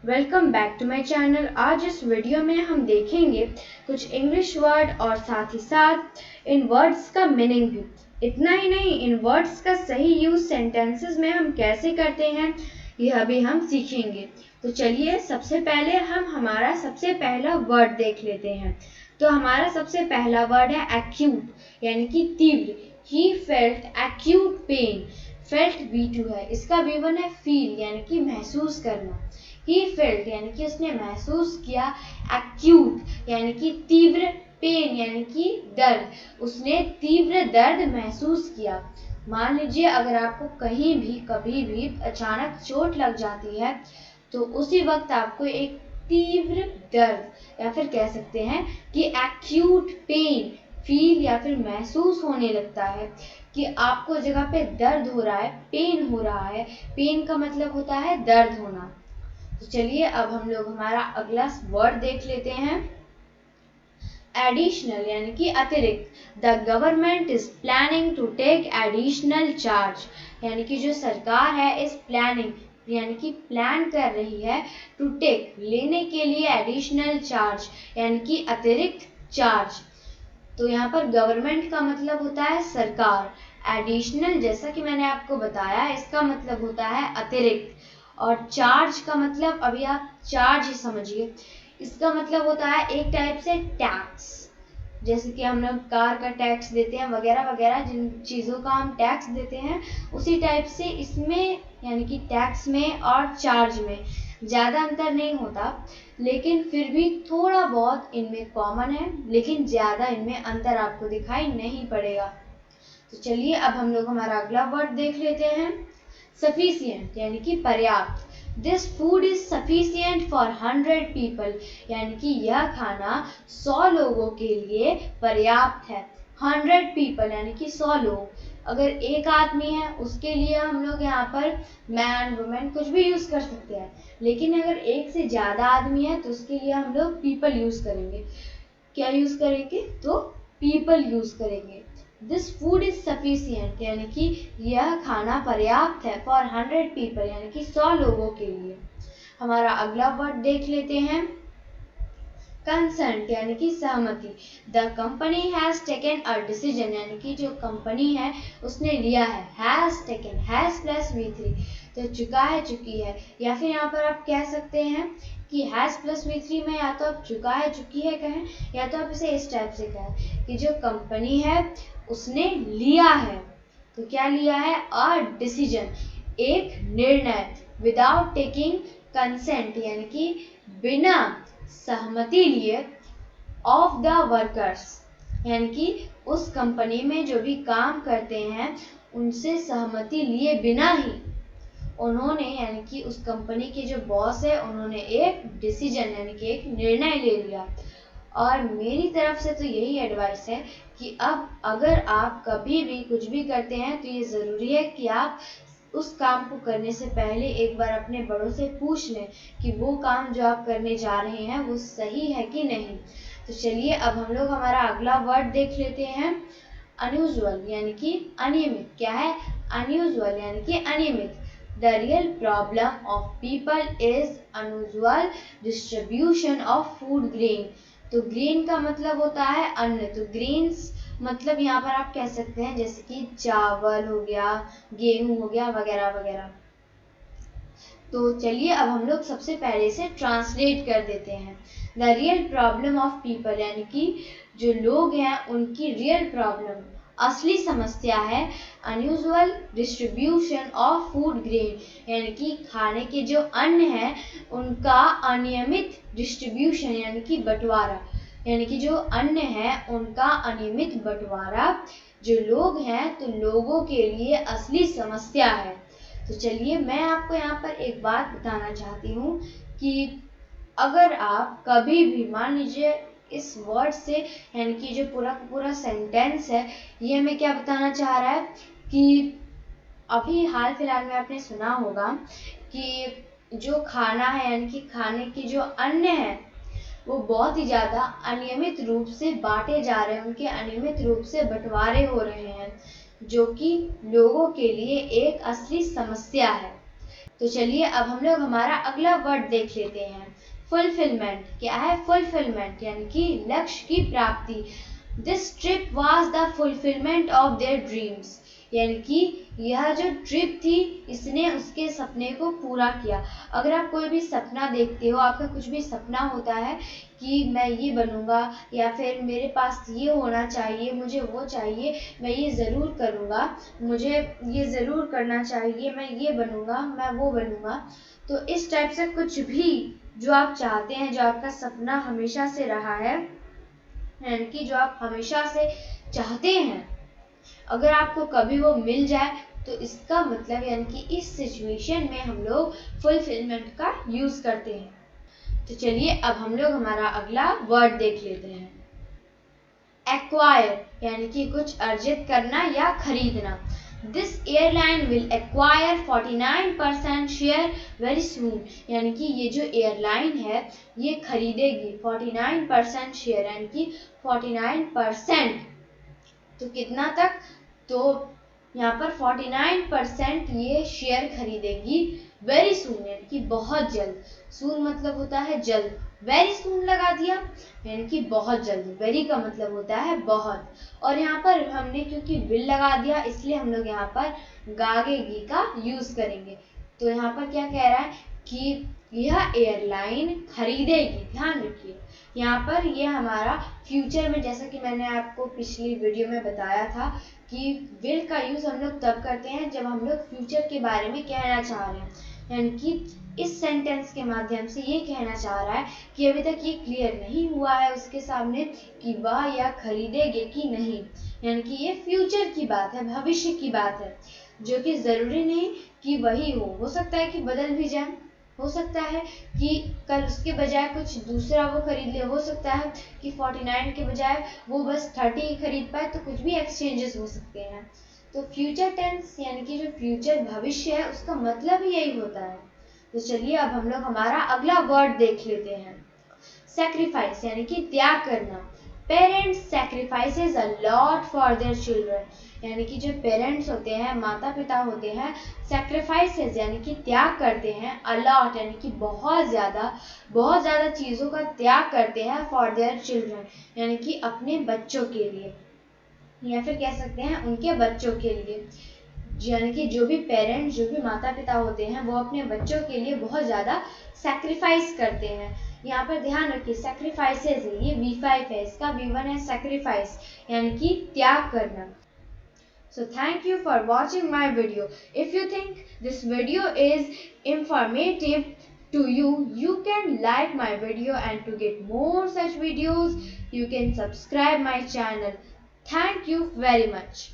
Welcome back to my channel. आज इस video में हम देखेंगे कुछ इंग्लिश वर्ड और साथ ही साथ इन वर्ड्स का मीनिंग भी। इतना ही नहीं, इन वर्ड्स का सही यूज सेंटेंसेस में हम कैसे करते हैं यह भी हम सीखेंगे। तो चलिए सबसे पहले हम हमारा सबसे पहला वर्ड देख लेते हैं। तो हमारा सबसे पहला वर्ड है एक्यूट, यानी कि तीव्र। He felt acute pain. Felt V2 है, इसका V1 है फील, यानी कि महसूस करना। ही फेल्ट यानी कि उसने महसूस किया, एक्यूट यानी कि तीव्र, पेन यानी कि दर्द, उसने तीव्र दर्द महसूस किया। मान लीजिए अगर आपको कहीं भी कभी भी अचानक चोट लग जाती है तो उसी वक्त आपको एक तीव्र दर्द या फिर कह सकते हैं कि एक्यूट पेन फील या फिर महसूस होने लगता है कि आपको जगह पे दर्द हो रहा है, पेन हो रहा है। पेन का मतलब होता है दर्द होना। तो चलिए अब हम लोग हमारा अगला वर्ड देख लेते हैं, एडिशनल यानी कि अतिरिक्त। The government is planning to take additional charge, यानी कि जो सरकार है इस प्लानिंग यानी कि प्लान कर रही है, टू टेक लेने के लिए, एडिशनल चार्ज यानी कि अतिरिक्त चार्ज। तो यहाँ पर गवर्नमेंट का मतलब होता है सरकार, एडिशनल जैसा कि मैंने आपको बताया इसका मतलब होता है अतिरिक्त, और चार्ज का मतलब अभी आप चार्ज ही समझिए, इसका मतलब होता है एक टाइप से टैक्स। जैसे कि हम लोग कार का टैक्स देते हैं वगैरह वगैरह, जिन चीज़ों का हम टैक्स देते हैं उसी टाइप से इसमें यानी कि टैक्स में और चार्ज में ज़्यादा अंतर नहीं होता, लेकिन फिर भी थोड़ा बहुत इनमें कॉमन है, लेकिन ज़्यादा इनमें अंतर आपको दिखाई नहीं पड़ेगा। तो चलिए अब हम लोग हमारा अगला वर्ड देख लेते हैं, सफिशिएंट यानी कि पर्याप्त। This food is sufficient for 100 people, यानी कि यह खाना 100 लोगों के लिए पर्याप्त है। 100 पीपल यानी कि 100 लोग। अगर एक आदमी है उसके लिए हम लोग यहाँ पर मैन वुमेन कुछ भी यूज कर सकते हैं, लेकिन अगर एक से ज्यादा आदमी है तो उसके लिए हम लोग पीपल यूज करेंगे। क्या यूज करेंगे? तो पीपल यूज करेंगे। दिस फूड इज सफिशिएंट यानी कि यह खाना पर्याप्त है, फॉर 100 पीपल यानी कि 100 लोगों के लिए। हमारा अगला वर्ड देख लेते हैं, कंसेंट यानी कि सहमति। The company has taken a decision, यानी कि जो कंपनी है उसने लिया है, has taken, has plus V3, तो चुका है, चुकी है, या फिर यहाँ पर आप कह सकते हैं कि हैज प्लस V3 में या तो आप चुका है चुकी है कहें, या तो आप इसे इस टाइप से कहें कि जो कंपनी है उसने लिया है। तो क्या लिया है? अ डिसीजन, एक निर्णय, विदाउट टेकिंग कंसेंट यानी कि बिना सहमति लिए, ऑफ द वर्कर्स यानी कि उस कंपनी में जो भी काम करते हैं उनसे सहमति लिए बिना ही उन्होंने यानी कि उस कंपनी के जो बॉस है उन्होंने एक डिसीजन यानी कि एक निर्णय ले लिया। और मेरी तरफ से तो यही एडवाइस है कि अब अगर आप कभी भी कुछ भी करते हैं तो ये ज़रूरी है कि आप उस काम को करने से पहले एक बार अपने बड़ों से पूछ लें कि वो काम जो आप करने जा रहे हैं वो सही है कि नहीं। तो चलिए अब हम लोग हमारा अगला वर्ड देख लेते हैं, अनयूजुअल यानी कि अनियमित। क्या है? अनयूजुअल यानी कि अनियमित। The real problem of people is unusual distribution of food grain. तो ग्रेन का मतलब होता है अन्न, तो ग्रेन्स मतलब यहाँ पर आप कह सकते हैं जैसे कि चावल हो गया, गेहूं हो गया वगैरह वगैरह। तो चलिए अब हम लोग सबसे पहले से ट्रांसलेट कर देते हैं। The real problem of people यानी कि जो लोग हैं उनकी रियल प्रॉब्लम, असली समस्या है, unusual distribution of food grain यानी कि खाने के जो अन्न है उनका अनियमित डिस्ट्रीब्यूशन यानी कि बंटवारा, यानी कि जो अन्न है उनका अनियमित बंटवारा जो लोग हैं तो लोगों के लिए असली समस्या है। तो चलिए मैं आपको यहाँ पर एक बात बताना चाहती हूँ कि अगर आप कभी भी मान लीजिए इस वर्ड से यानी कि जो पूरा पूरा सेंटेंस है ये हमें क्या बताना चाह रहा है कि अभी हाल फिलहाल में आपने सुना होगा कि जो खाना है यानी कि खाने की जो अन्न है वो बहुत ही ज़्यादा अनियमित रूप से बांटे जा रहे हैं, उनके अनियमित रूप से बंटवारे हो रहे हैं जो कि लोगों के लिए एक असली समस्या है। तो चलिए अब हम लोग हमारा अगला वर्ड देख लेते हैं। फुलफिलमेंट। क्या है फुलफिलमेंट? यानी कि लक्ष्य की प्राप्ति। This trip was the fulfilment of their dreams. यानी कि यह जो ट्रिप थी इसने उसके सपने को पूरा किया। अगर आप कोई भी सपना देखते हो, आपका कुछ भी सपना होता है कि मैं ये बनूंगा या फिर मेरे पास ये होना चाहिए, मुझे वो चाहिए, मैं ये ज़रूर करूँगा, मुझे ये ज़रूर करना चाहिए, मैं ये बनूंगा, मैं वो बनूंगा, तो इस टाइप से कुछ भी जो आप चाहते हैं, जो आपका सपना हमेशा से रहा है, यानी कि जो आप हमेशा से चाहते हैं, अगर आपको कभी वो मिल जाए तो इसका मतलब यानी कि इस सिचुएशन में हम लोग फुलफिलमेंट का यूज करते हैं। तो चलिए अब हम लोग हमारा अगला वर्ड देख लेते हैं। एक्वायर यानी कि कुछ अर्जित करना या खरीदना। This airline will acquire 49% share very soon. यानी कि ये जो एयरलाइन है ये खरीदेगी 49% शेयर, यानी कि 49%। तो कितना तक? तो यहाँ पर 49% ये शेयर खरीदेगी वेरी सून, यानी कि बहुत जल्द। सून मतलब होता है जल्द, वेरी सून लगा दिया यानी कि बहुत जल्द। वेरी का मतलब होता है बहुत, और यहाँ पर हमने क्योंकि विल लगा दिया इसलिए हम लोग यहाँ पर गागेगी का यूज करेंगे। तो यहाँ पर क्या कह रहा है कि यह एयरलाइन खरीदेगी। ध्यान रखिए यहाँ पर ये हमारा फ्यूचर में, जैसा कि मैंने आपको पिछली वीडियो में बताया था कि विल का यूज हम लोग तब करते हैं जब हम लोग फ्यूचर के बारे में कहना चाह रहे हैं। यानी कि इस सेंटेंस के माध्यम से ये कहना चाह रहा है कि अभी तक ये क्लियर नहीं हुआ है उसके सामने कि वह या खरीदेगे कि नहीं। यानी कि ये फ्यूचर की बात है, भविष्य की बात है, जो कि जरूरी नहीं कि वही हो सकता है कि बदल भी जाए, हो सकता है कि कल उसके बजाय कुछ दूसरा वो खरीद ले, हो सकता है कि 49 के बजाय वो बस 30 ही खरीद पाए, तो कुछ भी एक्सचेंजेस हो सकते हैं। तो फ्यूचर टेंस यानी कि जो फ्यूचर भविष्य है उसका मतलब ही यही होता है। तो चलिए अब हम लोग हमारा अगला वर्ड देख लेते हैं। सैक्रिफाइस यानी कि त्याग करना। Parents sacrifices a lot for their children. यानी कि जो पेरेंट्स होते हैं, माता पिता होते हैं, सैक्रिफाइसेस यानी कि त्याग करते हैं, अ लॉट यानी कि बहुत ज़्यादा चीज़ों का त्याग करते हैं, फॉर देयर चिल्ड्रन यानी कि अपने बच्चों के लिए, या फिर कह सकते हैं उनके बच्चों के लिए। यानी कि जो भी पेरेंट्स, जो भी माता पिता होते हैं वो अपने बच्चों के लिए बहुत ज़्यादा सैक्रिफाइस करते हैं। यहाँ पर ध्यान रखिए सैक्रिफाइसेस है, ये V5 है, इसका V1 है सैक्रिफाइस यानी कि त्याग करना। So thank you for watching my video. If you think this video is informative to you, you can like my video, and to get more such videos, you can subscribe my channel. Thank you very much.